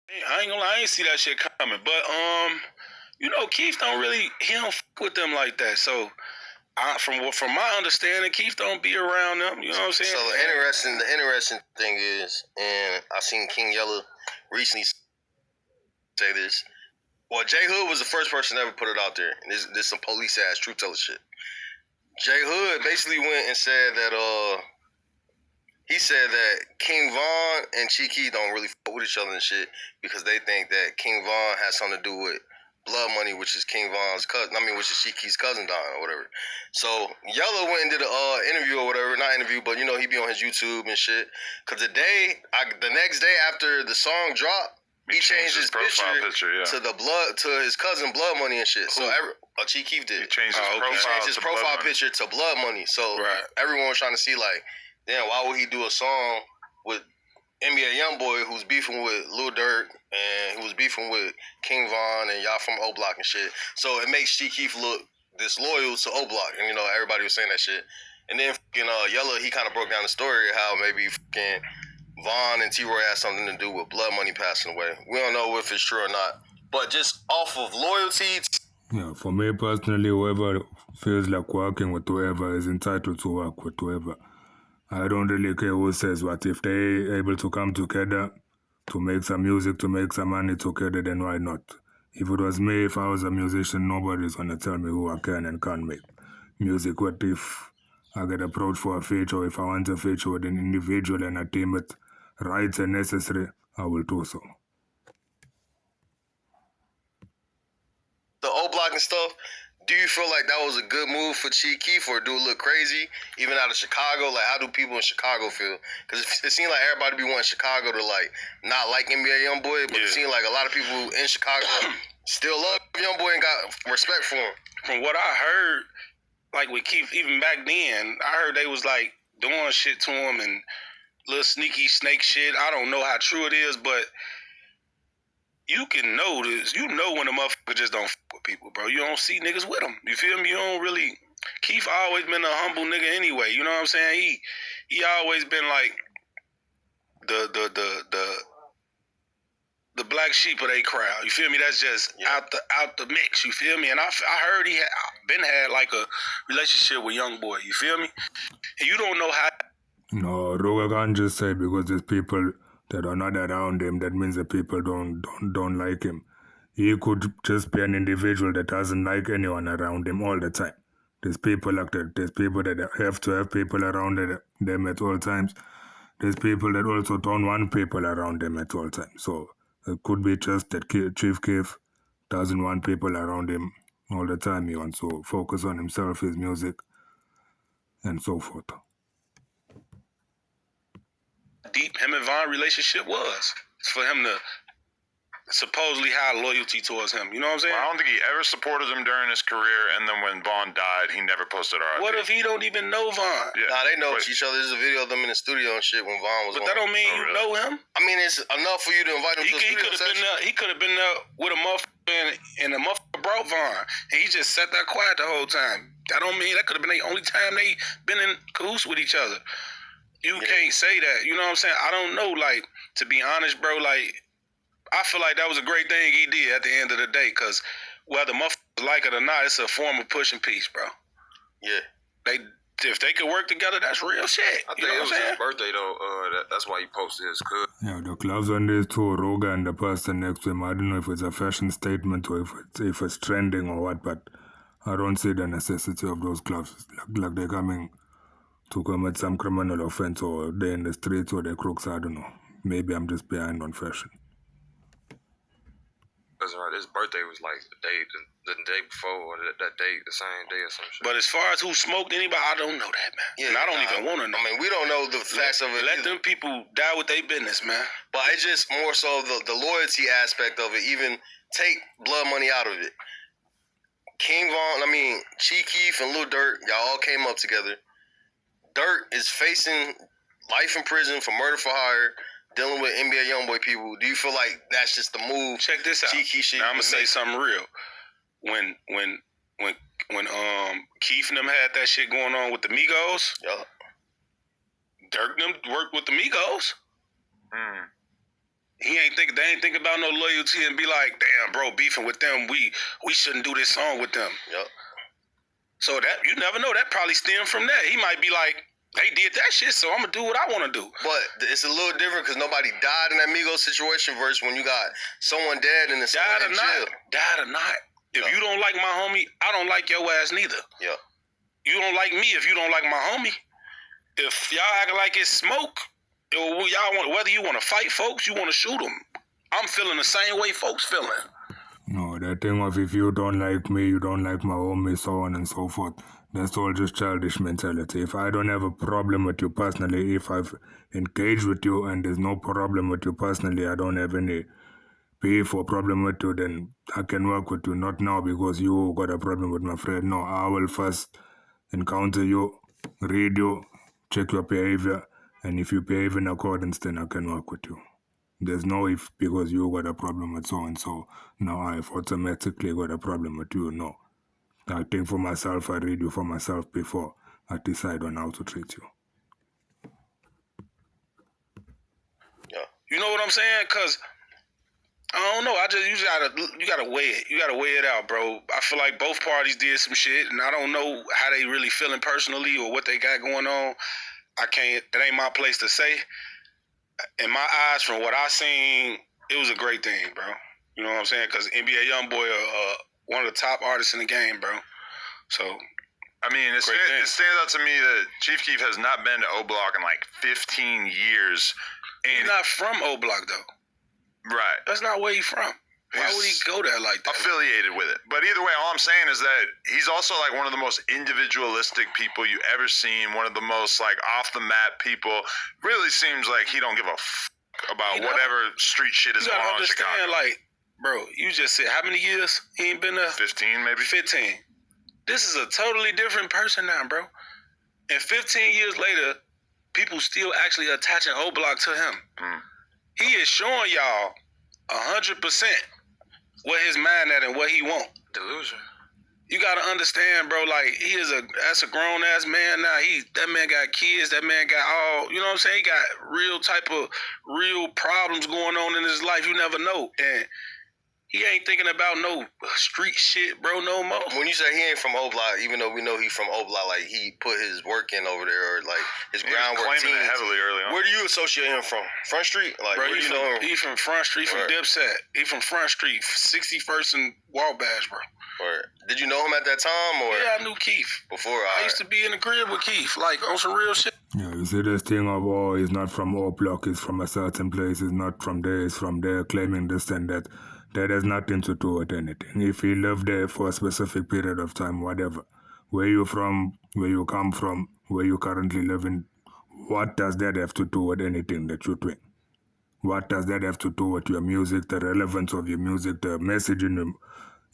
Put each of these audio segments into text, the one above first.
I ain't gonna lie, I ain't see that shit coming. But you know, Keith he don't fuck with them like that. So from my understanding, Keith don't be around them. You know what I'm saying? So the interesting thing is, and I seen King Yella recently say this. Well, J Hood was the first person to ever put it out there. And this some police ass truth teller shit. J Hood basically went and said that he said that King Von and Chief Keef don't really fuck with each other and shit because they think that King Von has something to do with Blood Money, which is King Von's cousin. I mean, which is Chief Keef's cousin dying or whatever. So Yellow went and did an interview or whatever, not interview, but you know he be on his YouTube and shit. Cause the next day after the song dropped, he changed his picture to his cousin Blood Money and shit. So Chief Keef did. He changed his profile picture to Blood Money. So everyone was trying to see like, damn, why would he do a song with NBA Youngboy who's beefing with Lil Durk and who was beefing with King Von and y'all from O Block and shit. So it makes Chief Keef look disloyal to O Block. And you know, everybody was saying that shit. And then Yella, he kind of broke down the story of how maybe Von and T-Roy had something to do with Blood Money passing away. We don't know if it's true or not. But just off of loyalty. Yeah, for me personally, whoever feels like working with whoever is entitled to work with whoever. I don't really care who says what. If they're able to come together to make some music, to make some money together, then why not? If it was me, if I was a musician, nobody's going to tell me who I can and can't make music with. If I get approached for a feature, if I want a feature with an individual and a team with rights and necessary, I will do so. The O Block and stuff, do you feel like that was a good move for Chief Keef, or do it look crazy, even out of Chicago? Like, how do people in Chicago feel? Because it seems like everybody be wanting Chicago to, like, not like NBA Youngboy, but it seems like a lot of people in Chicago still love Youngboy and got respect for him. From what I heard, like with Keith, even back then, I heard they was, like, doing shit to him and little sneaky snake shit. I don't know how true it is, but you can know this. You know when a motherfucker just don't fuck with people, bro. You don't see niggas with them. You feel me? You don't really. Keith always been a humble nigga anyway. You know what I'm saying? He always been like the black sheep of their crowd. You feel me? That's just out the mix. You feel me? And I heard he had like a relationship with Youngboy. You feel me? And you don't know how. No, Rooga can't just say because there's people that are not around him, that means that people don't like him. He could just be an individual that doesn't like anyone around him all the time. There's people like that. There's people that have to have people around them at all times. There's people that also don't want people around them at all times. So it could be just that Chief Keef doesn't want people around him all the time. He wants to focus on himself, his music, and so forth. Deep him and Von relationship was for him to supposedly have loyalty towards him. You know what I'm saying? Well, I don't think he ever supported him during his career, and then when Von died, he never posted RIP. What if he don't even know Von? Yeah. Nah, they know each other. There's a video of them in the studio and shit when Von was. But that don't mean you know him. I mean, it's enough for you to invite him to the studio session. He could have been there with a motherfucker, and the motherfucker brought Von, and he just sat there quiet the whole time. That don't mean that could have been the only time they been in cahoots with each other. You can't say that. You know what I'm saying? I don't know. Like, to be honest, bro, like, I feel like that was a great thing he did at the end of the day, because whether motherfuckers like it or not, it's a form of pushing peace, bro. Yeah. If they could work together, that's real shit. I think it was his birthday, though. That's why he posted his cook. Yeah, the gloves on these two, Rooga and the person next to him, I don't know if it's a fashion statement or if it's trending or what, but I don't see the necessity of those gloves. Like they're coming to commit some criminal offense, or they're in the streets or they're crooks, I don't know. Maybe I'm just behind on fashion. That's right. His birthday was like the day before, or that day, the same day or some shit. But as far as who smoked anybody, I don't know that, man. Yeah, and I don't even want to know. I mean, we don't know the facts of it. Let them people die with their business, man. But it's just more so the loyalty aspect of it. Even take Blood Money out of it. King Von, Chief Keef and Lil Durk, y'all all came up together. Durk is facing life in prison for murder for hire, dealing with NBA Youngboy people. Do you feel like that's just the move? Check this out. Now, I'm gonna say something real. When Keith and them had that shit going on with the Migos, Durk and them worked with the Migos. They ain't think about no loyalty and be like, damn, bro, beefing with them, we shouldn't do this song with them. Yep. So that you never know. That probably stemmed from that. He might be like, they did that shit, so I'm gonna do what I want to do. But it's a little different because nobody died in that Migos situation versus when you got someone dead and someone in jail. Died or not. If you don't like my homie, I don't like your ass neither. Yeah. You don't like me if you don't like my homie. If y'all acting like it's smoke, y'all want, whether you want to fight folks, you want to shoot them. I'm feeling the same way folks feeling. No, that thing of if you don't like me, you don't like my homie, so on and so forth. That's all just childish mentality. If I don't have a problem with you personally, if I've engaged with you and there's no problem with you personally, I don't have any beef or problem with you, then I can work with you. Not now because you got a problem with my friend. No, I will first encounter you, read you, check your behavior, and if you behave in accordance, then I can work with you. There's no if because you got a problem with so-and-so, now I've automatically got a problem with you. No. I think for myself, I read you for myself before I decide on how to treat you. Yeah. You know what I'm saying? Because I don't know. You gotta weigh it. You gotta weigh it out, bro. I feel like both parties did some shit, and I don't know how they really feeling personally or what they got going on. I can't. That ain't my place to say. In my eyes, from what I seen, it was a great thing, bro. You know what I'm saying? Because NBA Youngboy, one of the top artists in the game, bro. So, I mean, it stands out to me that Chief Keef has not been to O Block in like 15 years. And he's not from O Block, though. Right. That's not where he's from. Why would he go there like that? Affiliated with it. But either way, all I'm saying is that he's also like one of the most individualistic people you ever seen. One of the most like off the map people. Really seems like he don't give a about whatever street shit is going on in Chicago. Like, bro, you just said how many years he ain't been there? 15 maybe. 15. This is a totally different person now, bro. And 15 years later, people still actually attaching O Block to him. He is showing y'all 100% what his mind at and what he want. Delusion. You gotta understand, bro. Like that's a grown ass man now. That man got kids. That man got all. You know what I'm saying? He got real problems going on in his life. You never know, and he ain't thinking about no street shit, bro, no more. When you say he ain't from O Block, even though we know he from O Block, like he put his work in over there, or like his groundwork. Claiming it heavily early on. Where do you associate him from? Front Street? Like, bro, where do you know him? He from Front Street, from Dipset. He from Front Street, 61st and Wabash, bro. Or did you know him at that time? Or yeah, I knew Keef. Before I used to be in the crib with Keef, like on some real shit. Yeah, you see this thing of, oh, he's not from O Block, he's from a certain place, he's not from there, he's from there, claiming this and that. That has nothing to do with anything. If he lived there for a specific period of time, whatever, where you from, where you come from, where you currently live in, what does that have to do with anything that you're doing? What does that have to do with your music, the relevance of your music, the message in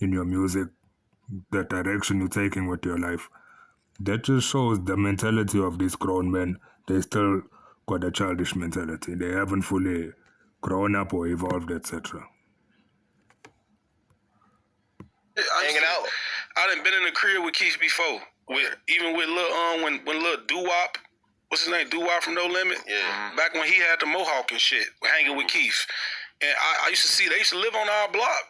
your music, the direction you're taking with your life? That just shows the mentality of these grown men. They still got a childish mentality. They haven't fully grown up or evolved, etc. Hanging out. I done been in the crib with Keith before. Even with Lil when Lil Doo-Wop, what's his name? Doo-Wop from No Limit. Yeah. Back when he had the Mohawk and shit, hanging with Keith. And I used to see they used to live on our block.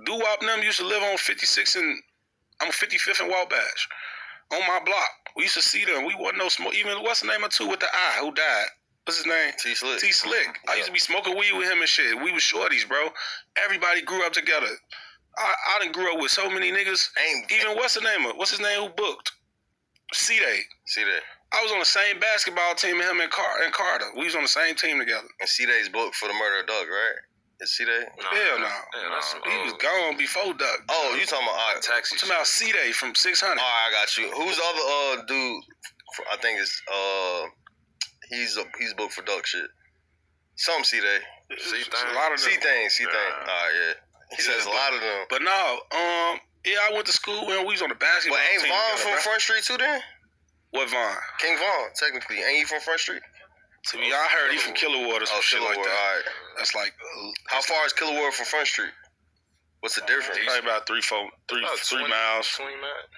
Doo-Wop and them used to live on 56 and 55th and Wabash. On my block. We used to see them. We wasn't no smoke. Even what's the name of two with the eye who died? What's his name? T-Slick. T-Slick. I used to be smoking weed with him and shit. We was shorties, bro. Everybody grew up together. I done grew up with so many niggas. Even what's his name who booked? C-Day. C-Day. I was on the same basketball team with him and Carter. We was on the same team together. And C-Day's booked for the murder of Doug, right? Is C-Day? Hell no. Yeah, he was gone before Doug. Oh, you talking about Taxi? I'm talking about C-Day from 600. All right, I got you. Who's the other dude? I think it's he's booked for Doug shit. Some C-Day. A lot of them. C-Thing. All right, yeah. He says a lot of them. But no, yeah, I went to school and we was on the basketball team. But ain't Vaughn from Front Street too then? What Vaughn? King Vaughn, technically. Ain't he from Front Street? To me, I heard he from Killerwood or some shit like that. All right. That's like... How far is Killerwood from Front Street? What's the difference? Probably about 3 miles. 20 minutes.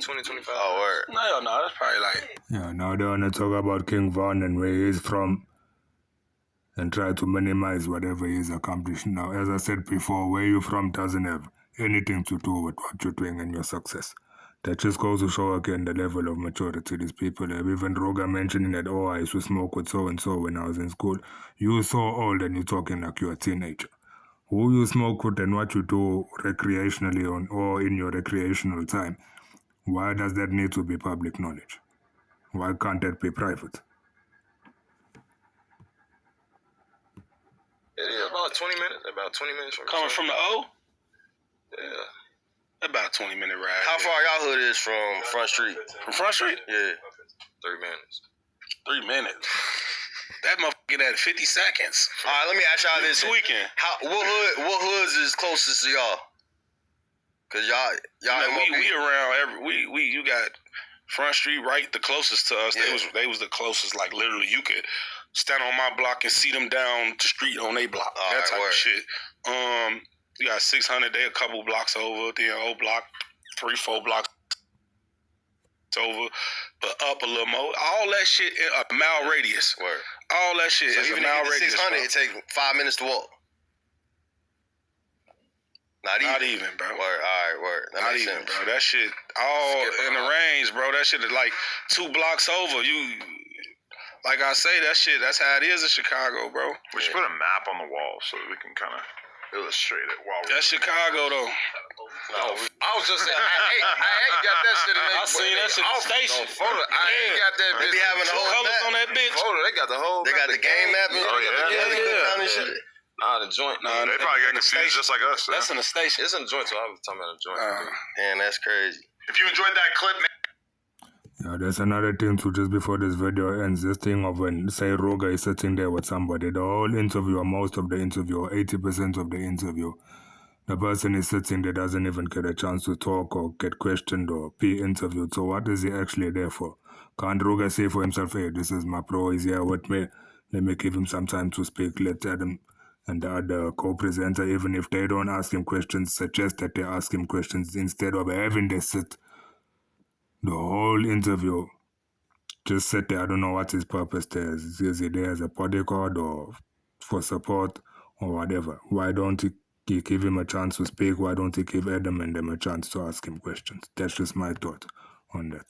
20, 25. Oh, word. No, that's probably like... Yeah, now they want to talk about King Von and where he's from. and try to minimize whatever he's accomplished. Now, as I said before, where you're from doesn't have anything to do with what you're doing and your success. That just goes to show again the level of maturity these people have. Even Rooga mentioning that, oh, I used to smoke with so-and-so when I was in school. You're so old and you're talking like you're a teenager. Who you smoke with and what you do recreationally or in your recreational time, why does that need to be public knowledge? Why can't that be private? It is about 20 minutes. About 20 minutes from Coming from the O? Yeah. About 20-minute ride. How far y'all hood is from Front Street? From Front Street? Yeah. 3 minutes. 3 minutes. That motherfucker at 50 seconds. All right, let me ask y'all this. Tweaking. What hoods is closest to y'all? Cause y'all we around you got Front Street right the closest to us. Yeah. They was the closest, like literally you could stand on my block and see them down the street on their block. All that right, type word. of shit. You got 600, they a couple blocks over, then O block 3-4 blocks over, but up a little more. All that shit in a mile radius. Word. All that shit So is a even mile if it's radius. 600, bro. it take 5 minutes to walk. Not even, bro. Word. All right, word. That Not makes even, sense. bro. That shit all Skipping in the out. range, bro. That shit is like 2 blocks over. You, like I say, that's how it is in Chicago, bro. We should put a map on the wall so that we can kind of illustrate it while we're. That's Chicago, though. No, I was just saying, I ain't got that shit in there. I seen that shit in the station. Photo, I ain't got that They bitch. be having the whole Colors map. on that bitch. Photo, they got the whole. They got the game mapping. Oh, yeah? Yeah. Shit. Nah, the joint. Nah, They probably get confused just like us. That's in the station. It's in the joint, so I was talking about the joint. Man, that's crazy. If you enjoyed that clip, Yeah, there's another thing too, just before this video ends, this thing of when, say, Rooga is sitting there with somebody, the whole interview, or most of the interview, or 80% of the interview, the person is sitting there doesn't even get a chance to talk or get questioned or be interviewed. So what is he actually there for? Can't Rooga say for himself, hey, this is my bro, he's here with me, let me give him some time to speak, let Adam and the other co-presenter, even if they don't ask him questions, suggest that they ask him questions instead of having they sit the whole interview. Just sit there. I don't know what his purpose there is. Is he there as a bodyguard or for support or whatever? Why don't he give him a chance to speak? Why don't he give Adam and them a chance to ask him questions? That's just my thought on that.